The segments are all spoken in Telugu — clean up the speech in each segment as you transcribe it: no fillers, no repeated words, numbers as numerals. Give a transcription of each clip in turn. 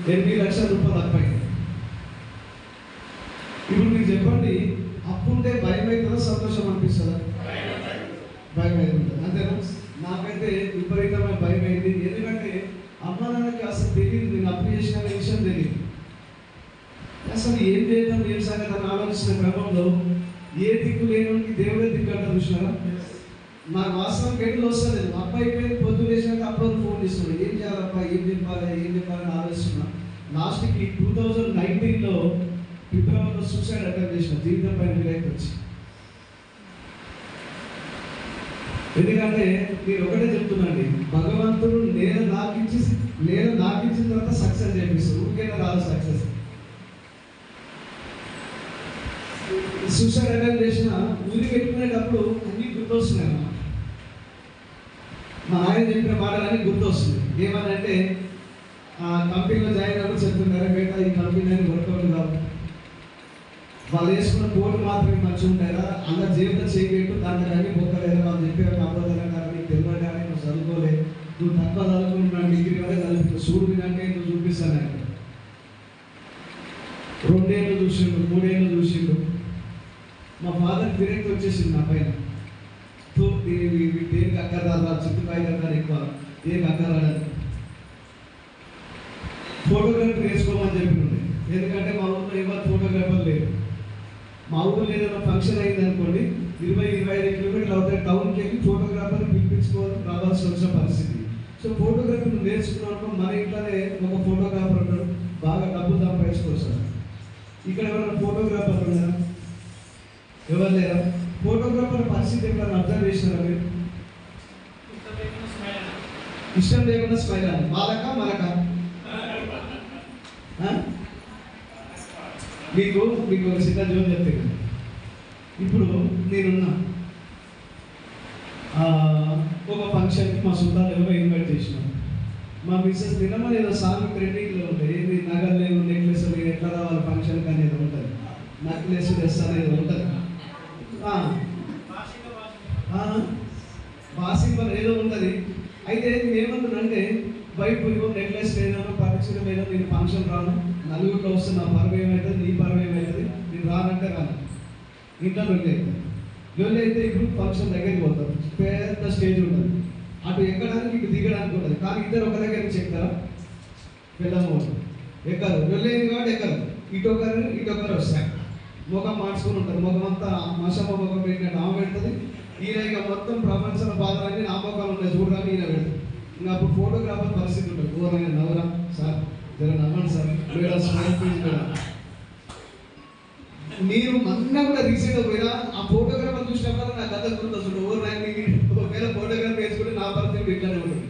8,00,000 అప్పైంది. ఇప్పుడు మీరు చెప్పండి, అప్పుంటే భయం అవుతుందా, సంతోషం అనిపిస్తుందా? భయం అవుతుంది, అంతేనా? నాకైతే విపరీతమైన భయం అయింది. ఎందుకంటే అమ్మ నాన్నకి అసలు తెలియదు, నేను అప్పు చేసిన విషయం తెలియదు. అసలు ఏం చేద్దాం, ఏం సంగతి అని ఆలోచించిన క్రమంలో ఏ దిక్కు లేని దేవుడే దిక్కు అంటారు చూసినారా? నాకు వాస్తవానికి ఎట్లు వస్తలేదు. అప్ప అయిపోయింది, పొద్దు వేసినాక అప్పుడు ఫోన్ చేస్తున్నాడు, ఏం చేయాలప్ప, ఏం చెప్పాలని ఆలోచిస్తున్నా. లాస్ట్కి 2019లో ఫిబ్రవరిలో సూసైడ్ అటెంప్ట్ చేసిన, జీవితం పైన విరక్తి వచ్చి. ఎందుకంటే మీరు ఒకటే చెప్తున్నాండి, భగవంతుడు నేను నాకించిన తర్వాత సక్సెస్ చేపిస్తాడు, ఊరికైనా రాదు సక్సెస్. సూసైడ్ అటెంప్ట్ చేసిన ఊరి పెట్టుకునేటప్పుడు అన్నీ గుర్తొస్తున్నాయి అన్నమాట. మా ఆయన చెప్పిన మాటలన్నీ గుర్తొస్తుంది. ఏమనంటే కంపెనీలో జాయిన్ అవ్వడం చెప్తున్నారు, బేటా ఈ కంపెనీ వర్కౌట్ కాదు, వాళ్ళు వేసుకున్న కోట్ మాత్రమే మంచిగా ఉంటారా, అందరు జీవితం చేయబెట్టు, దాంట్లో కానీ బొక్కలేదా, వాళ్ళు చెప్పారు అబద్ధం కానీ నీకు తెలియదు కానీ నువ్వు చదువుకోలే, నువ్వు తక్కువ చదువుకున్న డిగ్రీ వల్ల చదువుకు చూడు అంటే నువ్వు చూపిస్తాను ఆయన. 2 ఏళ్ళు చూసిండు, 3 ఏళ్ళు చూసిండు. మా ఫాదర్ విరక్తి వచ్చేసింది నా పైన. దేనికి అక్కర్రాదా, చుట్టుకాయ కట్టాలి ఎక్కువ, దేనికి అక్కర్రాడని. ఫోటోగ్రఫీ నేర్చుకోమని చెప్పినండి. ఎందుకంటే మా ఊళ్ళో ఎవరు ఫోటోగ్రాఫర్ లేరు. మా ఊళ్ళో ఏదైనా ఫంక్షన్ అయింది అనుకోండి, 20-25 కిలోమీటర్లు అవుతాయి టౌన్కి వెళ్ళి ఫోటోగ్రాఫర్ పిలిపించుకోవాలి రావాల్సి వచ్చిన పరిస్థితి. సో ఫోటోగ్రఫీ నువ్వు నేర్చుకున్నాను, మన ఇంట్లోనే ఒక ఫోటోగ్రాఫర్ ఉంటాడు, బాగా డబ్బు సంపాదించుకోవచ్చు. ఇక్కడ ఎవరైనా ఫోటోగ్రాఫర్ ఉన్నారా? ఎవరు లేరా? ఫోటోగ్రాఫర్ పరిస్థితి ఎప్పుడైనా అబ్జర్వ్ చేసినారా మీరు? ఇష్టం లేకుండా స్మైల్ అని వాళ్ళక మనక? మీకు ఒక చిన్న జోన్ చెప్తాను. ఇప్పుడు నేనున్నా ఒక ఫంక్షన్కి మా చుట్టాలు ఎవరో ఇన్వైట్ చేసినాం. మా మిస్సెస్ తినమని ఏదో సాంగ్ ట్రెండింగ్లో ఉంటాయి, ఏది నగలు లేవు, నెక్లెస్ లేవు, ఎట్లా రావాలి ఫంక్షన్కి అనేది ఉంటుంది, నెక్లెస్ డ్రెస్ అనేది ఉంటుంది, వాసింగ్ ఏదో ఉంటుంది. అయితే నేను ఏమంటున్నానంటే వైపు నెక్లెస్ లేదన్నా, పరిచయం లేదో, నేను ఫంక్షన్ రాను, నలుగురిలో వస్తే నా పరువు ఏమవుతుంది, నీ పరువు ఏమవుతుంది, నేను రానంటే రాను. ఇంట్లో లొల్లి అయితే ఇప్పుడు ఫంక్షన్ దగ్గరికి పోతారు, పెద్ద స్టేజ్ ఉంటుంది, అటు ఎక్కడానికి ఇటు దిగడానికి ఉంటుంది. కానీ ఇద్దరు ఒక దగ్గర నుంచి ఎక్కుతారా? వెళ్ళము, ఎక్కరు. లొల్లేది కాబట్టి ఎక్కరు, ఇటొకరు వస్తారు, ముఖం మార్చుకుని ఉంటారు, ముఖం అంతా మసమ్మ ముఖం పెట్టినట్టు ఆమె పెడుతుంది. ఈయన ఇక మొత్తం ప్రపంచంలో బాధలన్నీ నా ముఖాలు ఉంటాయి చూడడానికి ఈయన పెడుతుంది. ఇంకా అప్పుడు ఫోటోగ్రాఫర్ పరిస్థితి ఉంటుంది, ఘోరంగా నవ్వరా సార్, జర నవ్వండి సార్, స్మైల్ ప్లీజ్ కదా. నేను మొన్న కూడా రీసెంట్గా పోయినా ఆ ఫోటోగ్రాఫర్ చూసినప్పుడు నాకు అంత గుర్తొస్తుంది, ఒకవేళ ఫోటోగ్రాఫర్ వేసుకుంటే నా పరిస్థితి ఇట్లానే ఉంటుంది.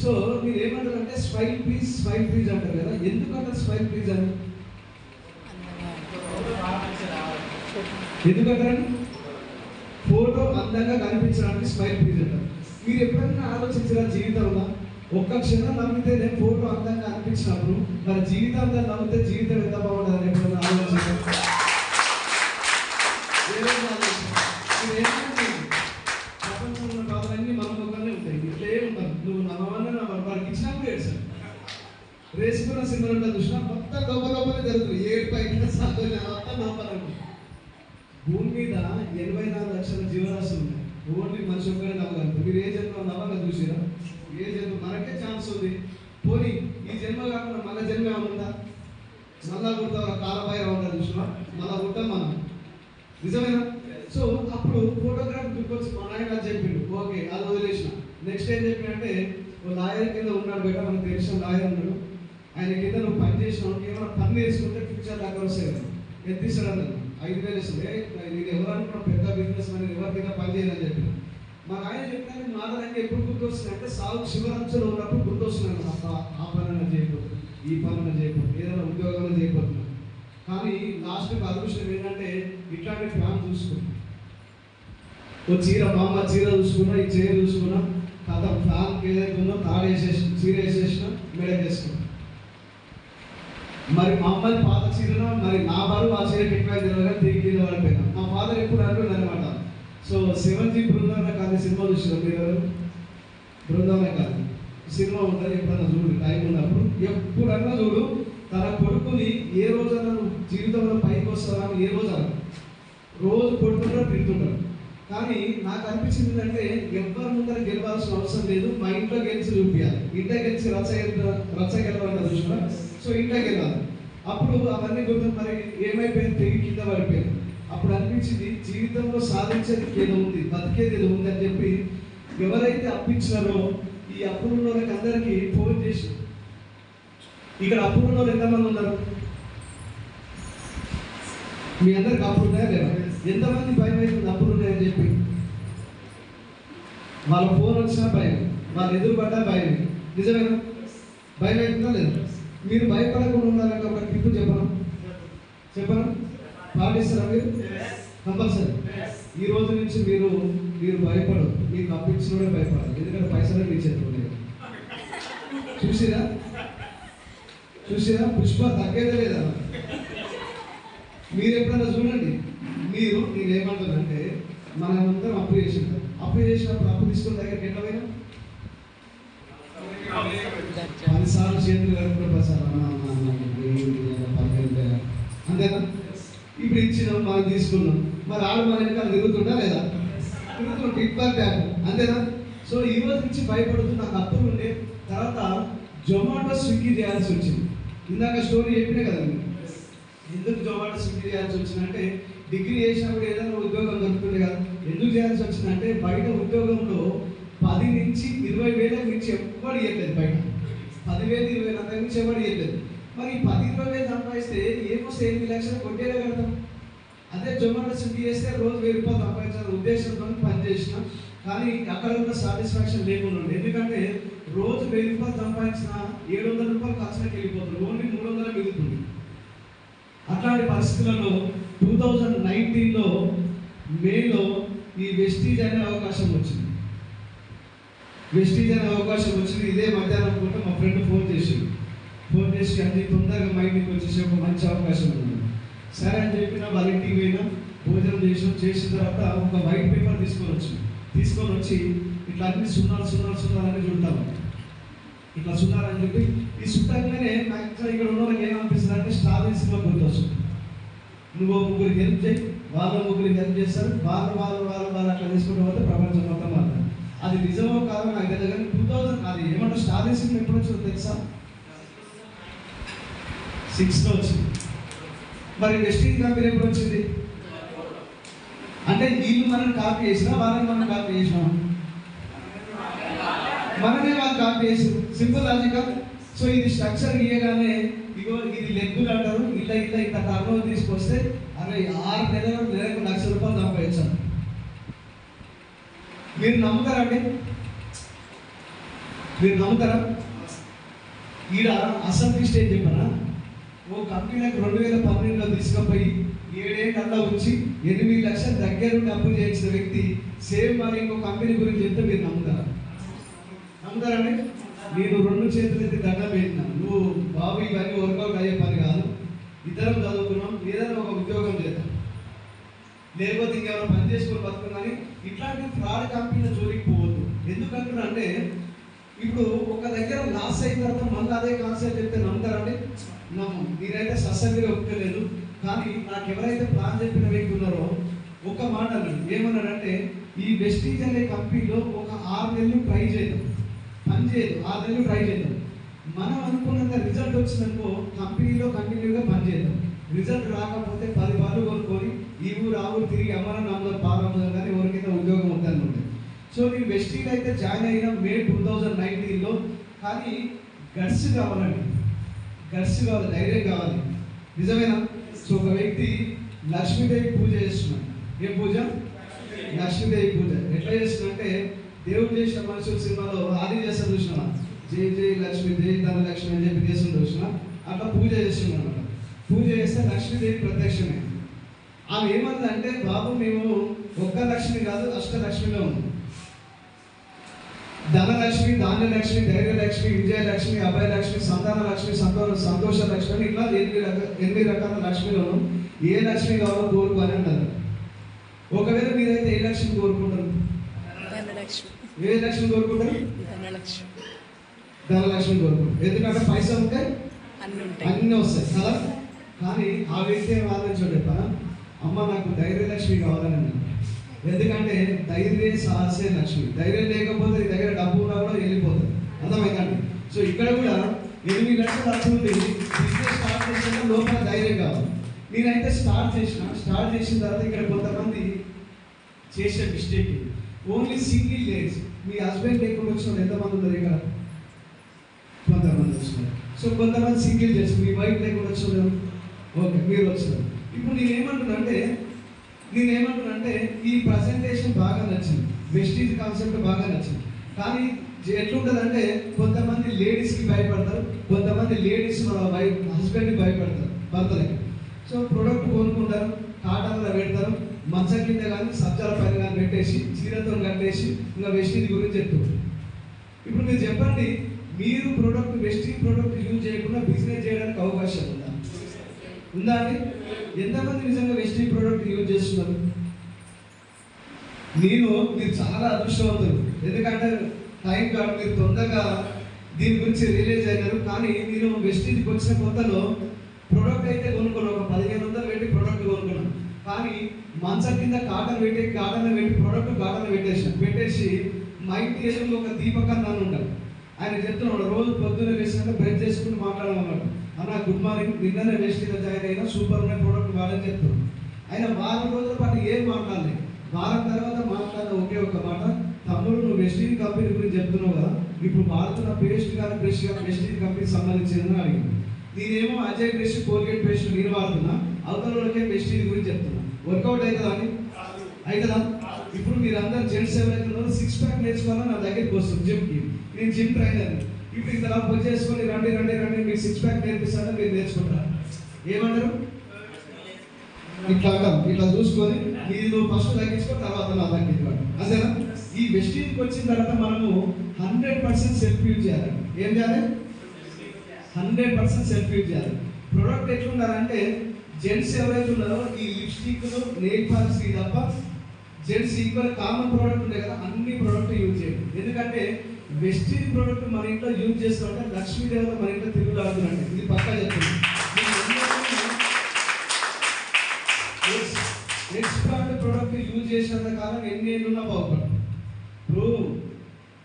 సో మీరు ఏమంటారంటే స్మైల్ ప్లీజ్ అంటారు కదా, ఎందుకంటారు స్మైల్ ప్లీజ్ అని? ఎందుకంటారండి? ఫోటో అందంగా కనిపించడానికి స్మైల్ ప్లీజ్ అంటారు. మీరు ఎప్పుడైనా ఆలోచించారా జీవితంలో ఒక్క క్షణం నవ్వితే నేను ఫోటో అందంగా అనిపించినప్పుడు మన జీవితాంతం నవ్వితే జీవితం ఎంత బాగుంటుందని ఎప్పుడైనా ఆలోచించారు? ప్రపంచంలో బాధలన్నీ మన ముఖంలో ఉంటాయి, ఇట్లే ఉంటారు. నువ్వు నవ్వమన్నా వాడికి ఇచ్చినప్పుడు ఏడ్చాను. రేసుకున్న సినిమా చూసినా మొత్తం గొప్పనే జరుగుతుంది, ఏడు పైన సంతోషం అంతా నవ్వాలను. భూమి మీద 84 లక్షల జీవరాశులు ఉన్నాయి, ఓన్లీ మనిషి ఒక్కడే నవ్వగలుగుతారు. మీరు ఏ జన్మ నవ్వగా చూసిరా? ఏ జన్మ మనకే ఛాన్స్ ఉంది. పోనీ ఈ జన్మ కాకుండా మన జన్మ ఏమన్నా మళ్ళా పుడతా కాలభైరవ ఉంటుంది చూసినా, మళ్ళా పుట్టాం మనం, నిజమేనా? సో అప్పుడు ఫోటోగ్రాఫ్ గుర్తొచ్చి మా నాయన చెప్పిండు, ఓకే అది వదిలేసిన. నెక్స్ట్ ఏం చెప్పిందంటే ఓ లాయర్ కింద ఉన్నాడు బయట, మనకు తెలిసిన లాయర్ ఉన్నాడు, ఆయన కింద నువ్వు పని చేసినావు, ఏమైనా పని నేర్చుకుంటే ఫ్యూచర్ దగ్గర వస్తాయి కదా, ఎంత ఇస్తాడు? 5,000 ఇస్తుంది. నేను ఎవరనుకున్నా పెద్ద బిజినెస్ మ్యాన్, ఎవరి కింద పని చేయాలని చెప్పిన. మాకు ఆయన చెప్పిన మాటలన్నీ ఎప్పుడు గుర్తొస్తున్నాయి అంటే సాగు శివరాంశంలో ఉన్నప్పుడు గుర్తొస్తున్నాను. ఆ పని చేయకపోతే, ఈ పని చేయకపోతే, ఏదైనా ఉద్యోగంలో చేయకపోతున్నాను. కానీ లాస్ట్కి అదృష్టం ఏంటంటే ఇట్లాంటి ప్లాన్ చూసుకున్నాను. ఓ చీర, మా అమ్మ చీర చూసుకున్నా, ఈ చీర చూసుకున్నా, కథ ఫ్యాన్కి ఏదైతే ఉందో తాడు వేసేసి చీర వేసేసిన మెడకేసుకున్నా. మరి మా అమ్మాయి పాత చీరన మరి నా బరువు ఆ చీర ఎక్కువ తెలియదు, తిరిగి కింద పడిపోయినా. మా ఫాదర్ ఎప్పుడు అంటుంది అనమాట. సో 7G బృందావన కాదు సినిమా చూసినా మీరు? బృందావన కాదు సినిమా ఉంటుంది, ఎప్పుడన్నా చూడు టైం ఉన్నప్పుడు, ఎప్పుడన్నా చూడు. తన కొడుకుని ఏ రోజన్నా నువ్వు జీవితంలో పైకి వస్తావా అని ఏ రోజు అలా రోజు కొడుతుంటారు, తింటుంటారు. కానీ నాకు అనిపించింది ఏంటంటే ఎవరి ముందర గెలవాల్సిన అవసరం లేదు, మా ఇంట్లో గెలిచి చూపించాలి. ఇంట్లో గెలిచి రచ్చగెలవాలంటే చూసినా, సో ఇంట్లో గెలవాలి. అప్పుడు అవన్నీ గుర్తు మరి ఏమైపోయింది, తెగి కింద పడిపోయింది. అప్పుడు అనిపించింది జీవితంలో సాధించేది ఏదో ఉంది, బతికేది ఏదో ఉంది అని చెప్పి ఎవరైతే అప్పించినారో ఈ అప్పులున్న వాళ్ళకి అందరికీ ఫోన్ చేసి, ఇక్కడ అప్పులున్న వాళ్ళు ఎంతమంది ఉన్నారు? మీ అందరికి అప్పులు ఉన్నాయా లేదా? ఎంతమంది భయం అవుతుంది అప్పులు ఉన్నాయని చెప్పి? వాళ్ళ ఫోన్ వచ్చినా భయం, వాళ్ళు ఎదురుపడ్డా భయం. నిజమేనా? భయం అవుతుందా లేదా? మీరు భయపడకుండా ఉండాలంటే ఒక టిప్పు చెప్పను పాటిస్తారా మీరు? కంపల్సరీ. ఈ రోజు నుంచి మీరు భయపడదు, మీకు అప్పించిన భయపడాలి. ఎందుకంటే పైసలే మీ చేతిలో లేదు. చూసిరా పుష్ప తగ్గేదే లేదా? మీరు ఎప్పుడైనా చూడండి, నేనేమంటానంటే మనమందరం అప్పు చేసినప్పుడు అప్పు తీసుకున్న దగ్గరికి ఎట్లా పోయినా 10 సార్లు చేతులు కడుపుకుంటా సార్ అంతేనా? ఇప్పుడు ఇచ్చినాం, మనం తీసుకున్నాం, మరి ఆడు మన వెనకాల తిరుగుతుందా లేదా? తిరుగుతుంటే అంతేనా? సో ఈ రోజు నుంచి భయపడుతూ నాకు అప్పులు ఉండే తర్వాత జొమాటో స్విగ్గీ చేయాల్సి వచ్చింది. ఇందాక స్టోరీ చెప్పినా కదా, ఎందుకు జొమాటో స్విగ్గీ చేయాల్సి వచ్చిందంటే డిగ్రీ చేసినప్పుడు ఏదైనా ఉద్యోగం దొరుకుతుంది కదా. ఎందుకు చేయాల్సి వచ్చిందంటే బయట ఉద్యోగంలో 10 నుంచి 20 వేలకు మించి ఎవ్వరు ఇవ్వలేదు. బయట 10,000 20,000 అంతకు మించి ఎవరు ఇవ్వలేదు. మరి 10-20 వేలు సంపాదిస్తే ఏమొస్తే 8 లక్షలు కొట్టేదే కడతాం. అదే జొమాటో స్విగ్గీ చేస్తే రోజు 1000 రూపాయలు సంపాదించాలని ఉద్దేశంతో పనిచేసిన, కానీ అక్కడ కూడా సాటిస్ఫాక్షన్ లేకుండా ఉంది. ఎందుకంటే రోజు 1000 రూపాయలు సంపాదించిన 700 రూపాయలు ఖర్చులకు వెళ్ళిపోతుంది, ఓన్లీ 300 మిగులుతుంది. అట్లాంటి పరిస్థితులలో 2019లో మేలో ఈ వెస్టీజ్ అనే అవకాశం వచ్చింది. ఇదే మధ్యాహ్నం పూట మా ఫ్రెండ్ ఫోన్ చేసి అన్ని తొందరగా మా ఇంటికి వచ్చేసి ఒక మంచి అవకాశం ఉంది. సరే అని చెప్పిన వాళ్ళ ఇంటికి పోయినా, భోజనం చేసిన తర్వాత ఒక వైట్ పేపర్ తీసుకొని వచ్చి ఇట్లా అన్ని సున్నాలని చూడతాము. ఇట్లా సున్నారని చెప్పి ఈ సుట్టంగానే మ్యాక్సిమం ఇక్కడ ఉన్న వాళ్ళకి ఏమనిపిస్తుంది అంటే స్టార్ సినిమా గుర్తొస్తుంది. నువ్వు ముగ్గురికి హెల్ప్ చేయి, వాళ్ళు ముగ్గురికి హెల్ప్ చేస్తారు, వాళ్ళు అట్లా తీసుకుంటూ పోతే ప్రపంచం మొత్తం మాత్రం. అది నిజమో కాదో నాకు తెలియదు, కానీ 2000 అది ఏమంటారు స్టార్ సినిమా ఎప్పుడు వచ్చిందో తెలుసా? 6లో వచ్చింది. మరి వెస్టీజ్ కంపెనీ ఎప్పుడు వచ్చింది? అంటే వీళ్ళు మనం కాపీ చేసినా, వాళ్ళని మనం కాపీ చేసినాం, మనమే వాళ్ళు కాపీ చేసారు. Simple logical. సో ఇది స్ట్రక్చర్ ఇయ్యగానే ఇగో ఇది లెగ్గులు అంటారు, ఇట్లా టర్న్ ఓవర్ తీసుకొస్తే 6 నెలలకు 1,00,000 రూపాయలు సంపాదించాను. మీరు నమ్ముతారా? ఈడ అసెంబ్లీ స్టేజ్ చెప్పనా, ఓ కంపెనీలకు 2012లో తీసుకుపోయి 7 ఏళ్ళల్లో వచ్చి 8 లక్షల దగ్గరుండి అప్పు చేయించిన వ్యక్తి సేమ్ మరి ఇంకో కంపెనీ గురించి చెప్తే మీరు నమ్ముతారండి? నేను 2 చేతులు ఎత్తి దండం పెట్టినా, నువ్వు బాబు ఇవన్నీ వర్కౌట్ అయ్యే పని కాదు, ఇద్దరం చదువుకున్నాం, ఏదైనా ఒక ఉద్యోగం చేద్దాం, లేకపోతే ఇంకెవరో పని చేసుకొని బతుకున్నాని ఇట్లాంటి ఫ్రాడ్ కంపెనీల జోలికి పోవద్దు. ఎందుకంటున్నా అంటే ఇప్పుడు ఒక దగ్గర లాస్ అయిన తర్వాత మళ్ళీ అదే కాన్సెప్ట్ చెప్తే నమ్ముతారండి? మీరైతే సస్యంగా ఒప్పుకోలేదు. కానీ నాకు ఎవరైతే ప్లాన్ చెప్పిన వ్యక్తి ఉన్నారో ఒక మాట అన్నాడు, ఏమన్నాడంటే ఈ వెస్టీజ్ అనే కంపెనీలో ఒక 6 నెలలు ట్రై చేద్దాం, పని చేయదు, 6 నెలలు ట్రై చేద్దాం, మనం అనుకున్నంత రిజల్ట్ వచ్చిందనుకో కంపెనీలో కంటిన్యూగా పని చేద్దాం, రిజల్ట్ రాకపోతే 10 బార్లు కొనుక్కొని ఈ ఊరు ఆ ఊరు తిరిగి అమ్మని అమ్మదాం పాలమ్మదాం, కానీ ఎవరికైతే ఉద్యోగం వద్దనుకుంటే. సో నేను వెస్టీజ్ అయితే జాయిన్ అయిన మే 2019లో. కానీ గట్స్ కావాలండి, ధైర్యం కావాలి. నిజమేనా? సో ఒక వ్యక్తి లక్ష్మీదేవి పూజ చేస్తున్నాడు. ఏ పూజ? లక్ష్మీదేవి పూజ. ఎట్లా చేస్తున్నంటే దేవుడు చేసిన మనుషుల సినిమాలో ఆది చేస్తారు చూసినా, జై జై లక్ష్మి జై ధనలక్ష్మి అని చెప్పి చేస్తుంటే చూసినా, అట్లా పూజ చేస్తున్నాడు అనమాట. పూజ చేస్తే లక్ష్మీదేవి ప్రత్యక్షమే. ఆమె ఏమందంటే బాబు మేము ఒక్క లక్ష్మి కాదు అష్టలక్ష్మిలో ఉన్నాం. ధనలక్ష్మి, ధాన్యలక్ష్మి, ధైర్యలక్ష్మి, విజయలక్ష్మి, అభయలక్ష్మి, సంతానలక్ష్మి, సంతోష లక్ష్మి అని ఇట్లా 8 రకాల లక్ష్మిలోను ఏ లక్ష్మి కావాలో కోరుకు అని అంటారు. ఒకవేళ మీరైతే ఏ లక్ష్మి కోరుకుంటారు? ఏ లక్ష్మి కోరుకుంటారు? ధనలక్ష్మి కోరుకుంటాం. ఎందుకంటే పైసలు ఉంటాయి, అన్నీ వస్తాయి కదా. కానీ ఆ వ్యక్తి ఏం ఆలోచించాడు, అమ్మ నాకు ధైర్యలక్ష్మి కావాలని అన్నాడు. ఎందుకంటే ధైర్య సాహసే లక్ష్మి. ధైర్యం లేకపోతే నీ దగ్గర డబ్బు ఉన్నా కూడా వెళ్ళిపోతుంది. అర్థమైందండి. సో ఇక్కడ కూడా 8 లక్షలు అప్పు ఉంది, బిజినెస్ స్టార్ట్ చేసిన లోపల ధైర్యం కావాలి. నేనైతే స్టార్ట్ చేసిన తర్వాత ఇక్కడ కొంతమంది చేసే మిస్టేక్, ఓన్లీ సింగిల్ లేడీస్. మీ హస్బెండ్ లేకుండా వచ్చిన ఎంతమంది ఉన్నారు ఇక్కడ? కొంతమంది వచ్చినారు. సో కొంతమంది సింగిల్ చేసి మీ వైఫ్ లేకుండా వచ్చినారు, ఓకే మీరు వచ్చినారు. ఇప్పుడు నేనేమంటున్నానంటే ఈ ప్రజెంటేషన్ బాగా నచ్చింది, వెస్టీజ్ కాన్సెప్ట్ బాగా నచ్చింది. కానీ ఎట్లుంటుందంటే కొంతమంది లేడీస్కి భయపడతారు, కొంతమంది లేడీస్ వాళ్ళ వైఫ్ హస్బెండ్కి భయపడతారు, భర్తలకి. సో ప్రొడక్ట్ కొనుక్కుంటారు, కాటన్లో పెడతారు, మంచం కింద కానీ సబ్జాల పైన కానీ పెట్టేసి చీరతో కట్టేసి ఇంకా వెస్టీజ్ గురించి చెప్తారు. ఇప్పుడు మీరు చెప్పండి, మీరు వెస్టీజ్ ప్రోడక్ట్ యూజ్ చేయకుండా బిజినెస్ చేయడానికి అవకాశం ఉందా అండి? ఎంతమంది నిజంగా వెస్టీజ్ ప్రోడక్ట్ యూజ్ చేస్తున్నారు? మీరు చాలా అదృష్టవంతులు, ఎందుకంటే టైం కాదు, మీరు తొందరగా దీని గురించి రియలైజ్ అయినారు. కానీ నేను వెస్టీజ్కి వచ్చిన కొత్తలో ప్రోడక్ట్ అయితే కొనుక్కున్నాను, ఒక 1500 పెట్టి ప్రోడక్ట్ కొనుక్కున్నాను. కానీ మంచం కింద కాటన్ పెట్టి ప్రోడక్ట్ కాటన్ పెట్టేసి మా ఇంటి ఎదురులో ఒక దీపకర్ నన్ను ఉంటాడు. ఆయన చెప్తున్నాడు, రోజు పొద్దున్న వేసినాక బ్రష్ చేసుకుంటూ మాట్లాడమన్నాడు, అన్న గుడ్ మార్నింగ్, నిన్ననే వెస్టీజ్లో జాయిన్ అయినా, సూపర్ ఉన్న ప్రోడక్ట్ వాడని చెప్తున్నాడు. ఆయన వారం రోజుల పాటు ఏం మాట్లాడలేదు. వారం తర్వాత మాట్లాడిన ఒకే ఒక మాట, తమ్ముడు నువ్వు వెస్టీజ్ కంపెనీ గురించి చెప్తున్నావు కదా, ఇప్పుడు వాడుతున్న పేస్ట్ కానీ బ్రష్ కానీ వెస్టీజ్ కంపెనీకి సంబంధించిందని అడిగింది. నేనేమో అజయ్ బ్రష్ కోల్గేట్ పేస్ట్ నేను వాడుతున్నా, అవతలకే వెస్టీజ్ గురించి చెప్తున్నా. వర్కౌట్ అవుతుందా అండి? అవుతుందా? ఇప్పుడు మీరు అందరు జెంట్స్ ఎవరైతే ఉన్నారో 6 ప్యాక్ నేర్చుకోవాలని నా దగ్గరికి వస్తుంది జిమ్కి. నేను జిమ్ ట్రైనర్. ఇప్పుడు ఇంత పొద్దు చేసుకొని రండి మీరు 6 ప్యాక్ నేర్పిస్తారని మీరు నేర్చుకుంటారా? ఏమంటారు? ఇట్లా అంటాం, ఇట్లా చూసుకొని మీరు ఫస్ట్ తగ్గించుకో, తర్వాత నా తగ్గించుకోండి, అంతేనా? ఈ వెస్టీజ్కి వచ్చిన తర్వాత మనము 100% సెల్ఫ్ యూజ్ చేయాలి. ఏం చేయాలి? 100% సెల్ఫ్ యూజ్ చేయాలి. ప్రొడక్ట్ ఎట్లున్నారంటే జెంట్స్ ఎవరైతే ఉన్నారో ఈ లిప్స్టిక్లు, నెయిల్ పాలిష్ తప్ప జెంట్స్ ఈక్వల్ కామన్ ప్రోడక్ట్ ఉండే కదా, అన్ని ప్రోడక్ట్ యూజ్ చేయండి. ఎందుకంటే వెస్టీజ్ ప్రోడక్ట్ మన ఇంట్లో యూజ్ చేస్తుంటే లక్ష్మీదేవత మన ఇంట్లో తిరుగులాడుతుందండి, ఇది పక్కా చెప్తుంది. ఎక్స్పర్ట్ ప్రోడక్ట్ యూజ్ చేసినంత కాలం ఎన్ని ఏళ్ళున్నా బాగుపడదు. ఇప్పుడు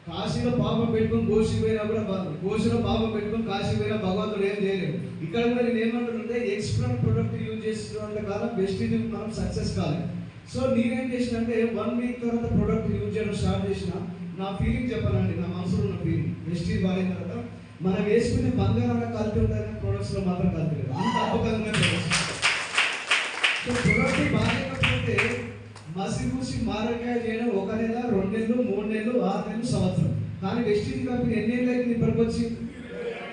కాశీలో పాపం పెట్టుకొని గోషి పోయినా కూడా గోషిలో పాపం పెట్టుకొని కాశీ పోయినా భగవంతుడు ఏం చేయలేదు. ఇక్కడ కూడా నేను ఏమంటుంటే ఎక్స్పర్ట్ ప్రోడక్ట్ యూజ్ చేసినంత కాలం వెస్టీజ్ మనం సక్సెస్ కాలేదు. సో నేనేం చేసిన అంటే 1 వీక్ తర్వాత ప్రోడక్ట్ యూజ్ చేయడం స్టార్ట్ చేసిన. నా ఫీలింగ్ చెప్పాలండి, నా మనసులో ఉన్న ఫీలింగ్, వెస్టీజ్ వాడిన తర్వాత మనం వేసుకునే బంగారంలో కలిపి ఉంటాయి, ప్రోడక్ట్స్లో మాత్రం కలిపి లేదు, అంత అద్భుతంగా ప్రోడక్ట్స్. సో ప్రోడక్ట్ బాగాలేకపోతే మసి మారకాయ చేయడం 1 నెల, 2 నెలలు, 3 నెలలు, 6 నెలలు, సంవత్సరం. కానీ వెస్టీజ్ కంపెనీ ఎన్ని ఏళ్ళు అవుతుంది ఇప్పటికి వచ్చి?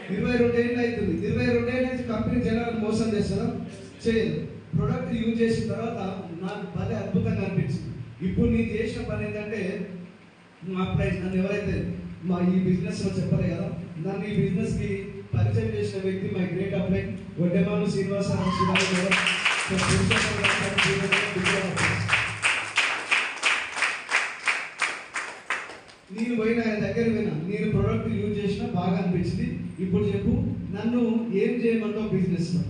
22 ఏళ్ళు అవుతుంది. 22 ఏళ్ళ నుంచి కంపెనీ జనాలను మోసం చేస్తారా? చేయదు. ప్రోడక్ట్ యూజ్ చేసిన తర్వాత నాకు పని అద్భుతంగా అనిపించింది. ఇప్పుడు నేను చేసిన పని ఏంటంటే, మా ప్రైస్ నన్ను ఎవరైతే మా ఈ బిజినెస్లో చెప్పలే కదా, నన్ను ఈ బిజినెస్కి పరిచయం చేసిన వ్యక్తి మై గ్రేట్ అప్లై వడ్డెమాను శ్రీనివాసరావు శివాజీ గారు. నేను పోయిన ఆయన దగ్గర పోయినా, నేను ప్రోడక్ట్ యూజ్ చేసిన బాగా అనిపించింది. ఇప్పుడు చెప్పు, నన్ను ఏం చేయమంటావు బిజినెస్లో,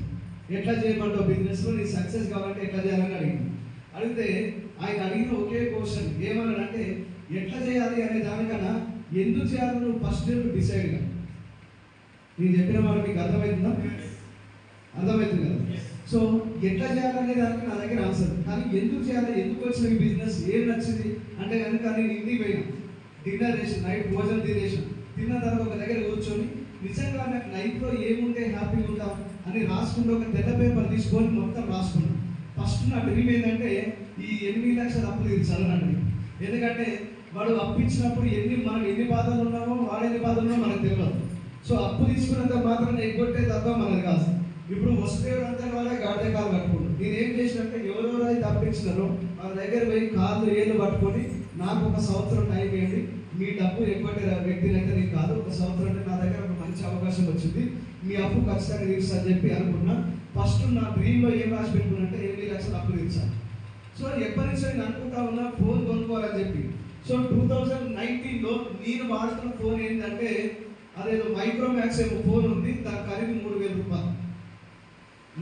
ఎట్లా చేయమంటావు బిజినెస్లో, నీ సక్సెస్ కావాలంటే ఎట్లా చేయాలని అడిగితే ఆయన అడిగిన ఒకే క్వశ్చన్ ఏమన్నాడంటే, ఎట్లా చేయాలి అనే దానికన్నా ఎందుకు చేయాలని నువ్వు ఫస్ట్ డిసైడ్ గా. నేను చెప్పిన మాట మీకు అర్థమవుతుంది కదా? సో ఎట్లా చేయాలనే దానికి నా దగ్గర ఆన్సర్, కానీ ఎందుకు చేయాలి, ఎందుకు వచ్చిన ఈ బిజినెస్, ఏం నచ్చింది అంటే కనుక నేను ఇంటికి పోయినా, డిన్నర్ చేసి నైట్ భోజనం తిన్న తర్వాత ఒక దగ్గర కూర్చొని నిజంగా నాకు లైఫ్లో ఏముంటే హ్యాపీగా ఉంటాం అని రాసుకుంటూ ఒక తెల్ల పేపర్ తీసుకొని మొత్తం రాసుకున్నాను. ఫస్ట్ నా డ్రీమ్ ఏంటంటే ఈ 8 లక్షల అప్పు తీర్చాలనండి. ఎందుకంటే వాడు అప్పు ఇచ్చినప్పుడు మనం ఎన్ని బాధలు ఉన్నామో, వాడు ఎన్ని బాధలు ఉన్నామో మనకు తెలియదు. సో అప్పు తీసుకున్నంత మాత్రం ఎగ్గొట్టే తప్ప మనకు కాదు. ఇప్పుడు వస్తే అంతా వాళ్ళే గాడిద కాలు పట్టుకుంటారు. నేనేం చేసినంటే ఎవరెవరైతే అప్పు ఇచ్చినారో వాళ్ళ దగ్గర పోయి కాళ్ళు ఏళ్ళు పట్టుకొని, నాకు 1 సంవత్సరం టైం ఇవ్వండి, మీ డబ్బు ఎగ్గొట్టే వ్యక్తిని అయితే నీకు కాదు, 1 సంవత్సరం అంటే నా దగ్గర ఒక మంచి అవకాశం వచ్చింది, మీ అప్పు ఖచ్చితంగా తీరుస్తా అని చెప్పి అనుకున్నా. ఫస్ట్ నా డ్రీమ్లో ఏం రాసి పెట్టుకున్నంటే 8 లక్షలు అప్పు తీర్చాను. సో ఎప్పటి నుంచో నేను అనుకుంటా ఉన్నా ఫోన్ కొనుక్కోవాలని చెప్పి. సో 2019లో నేను వాడుతున్న ఫోన్ ఏంటంటే అదేదో మైక్రోమాక్స్ ఏమో ఫోన్ ఉంది, దాని ఖరీదు 3,000 రూపాయలు.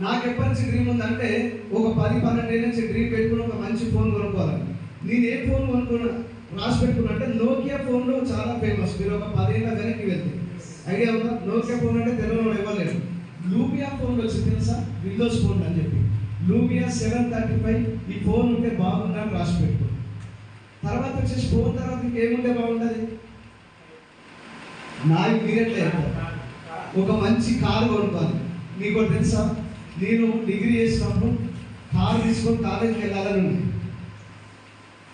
నాకు ఎప్పటి నుంచి డ్రీమ్ ఉందంటే ఒక 10-12 ఏళ్ళ నుంచి డ్రీమ్ పెట్టుకుని ఒక మంచి ఫోన్ కొనుక్కోవాలని. నేను ఏ ఫోన్ కొనుక్కున్నా రాసి పెట్టుకున్నా అంటే నోకియా ఫోన్లో చాలా ఫేమస్. మీరు ఒక 10 ఏళ్ళ వెనక్కి వెళ్తే ఐడియా ఉందా? నోకియా ఫోన్ అంటే తెలుగులో ఇవ్వలేదు. లూమియా ఫోన్ వచ్చి తెలుసా? విండోస్ ఫోన్ అని చెప్పి లూమియా 735 ఈ ఫోన్ ఉంటే బాగుందని రాసి పెట్టుకో. తర్వాత వచ్చేసి ఫోన్ తర్వాత ఇంకేముంటే బాగుంటుంది? నాకు మీరెట్లే ఒక మంచి కారు కొనుక్కోవాలి. మీకు తెలుసా, నేను డిగ్రీ చేసినప్పుడు కారు తీసుకొని కాలేజీకి వెళ్ళాలని ఉంది,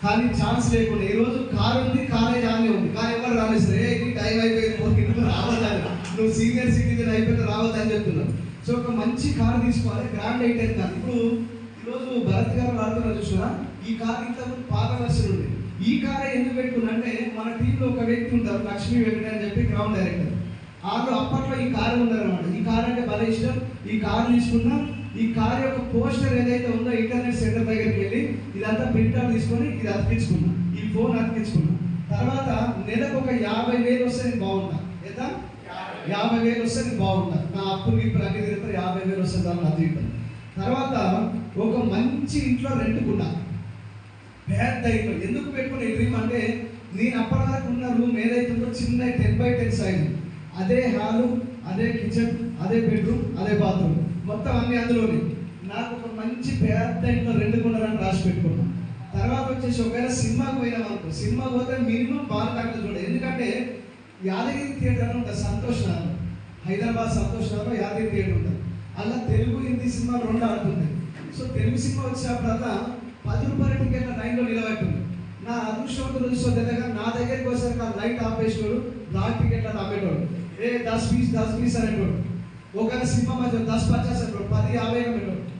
కానీ ఛాన్స్ లేకుండా ఈరోజు కారు ఉంది, కాలేజ్ ఆనే ఉంది, కానీ ఎవరు రాలేదు. సరే టైం అయిపోయింది రావద్దని, నువ్వు సీనియర్ సిటిజన్ అయిపోతే రావద్దని చెప్తున్నావు. సో ఒక మంచి కారు తీసుకోవాలి, గ్రాండ్ అయితే కాదు. ఇప్పుడు ఈరోజు భరత్ గారు వాడుతున్నారు చూసినా, ఈ కారు ఇంతకుముందు పాత వర్షన్ ఉంది. ఈ కారే ఎందుకు పెట్టుకున్నంటే మన టీంలో ఒక వ్యక్తి ఉంటారు, లక్ష్మీ వెంకట అని చెప్పి గ్రౌండ్ డైరెక్టర్. వాళ్ళు అప్పట్లో ఈ కారు ఉన్నారనమాట. ఈ కారు అంటే భలే ఇష్టం. ఈ కారు తీసుకున్నా, ఈ కారు యొక్క పోస్టర్ ఏదైతే ఉందో ఇంటర్నెట్ సెంటర్ దగ్గరికి వెళ్ళి ఇదంతా ప్రింట్అవుట్ తీసుకొని ఇది అతికించుకున్నా, ఈ ఫోన్ అతికించుకున్నా. తర్వాత నెలకు ఒక 50,000 వస్తే నేను బాగుంటా. ఎంత? 50,000 వస్తే నేను బాగుంటా. నా అప్పులు ఇప్పుడు అన్ని తిరుగుతారు, 50,000 వస్తే దాన్ని అతికిస్తాను. తర్వాత ఒక మంచి ఇంట్లో రెంట్కున్నా, పెద్ద ఇంట్లో. ఎందుకు పెట్టుకునే డ్రీమ్ అంటే నేను అప్పటి వరకు ఉన్న రూమ్ ఏదైతే ఉందో చిన్న 10x10 సైజు, అదే హాలు, అదే కిచెన్, అదే బెడ్రూమ్, అదే బాత్రూమ్, మొత్తం అన్ని అందులోనే. నాకు ఒక మంచి పెద్ద ఇంట్లో రెండుకున్నారని రాసి పెట్టుకున్నాను. తర్వాత వచ్చేసి ఒకవేళ సినిమాకి పోయినాం అనుకో, సినిమా పోతే మినిమం బాగా చూడ. ఎందుకంటే యాదగిరి థియేటర్ అని ఉంటుంది సంతోష్ నగర్, హైదరాబాద్ సంతోష్ నగర్లో యాదగిరి థియేటర్ ఉంటుంది. అలా తెలుగు హిందీ సినిమా 2 ఆడుతుంది. సో తెలుగు సినిమా వచ్చినప్పుడల్లా 10 రూపాయల టికెట్ లైన్లో నిలబెట్టుంది. నా అదృష్టవంతులు తెలియగా నా దగ్గరికి వచ్చేసరికి ఆ లైట్ ఆపేసేవాడు, బ్లాక్ టికెట్ అది అమ్మేటోడు. 10 20 అనేటోడు. ఒకవేళ సినిమా మధ్య 10-50 అనేటోడు, 10-50 అనేటోడు.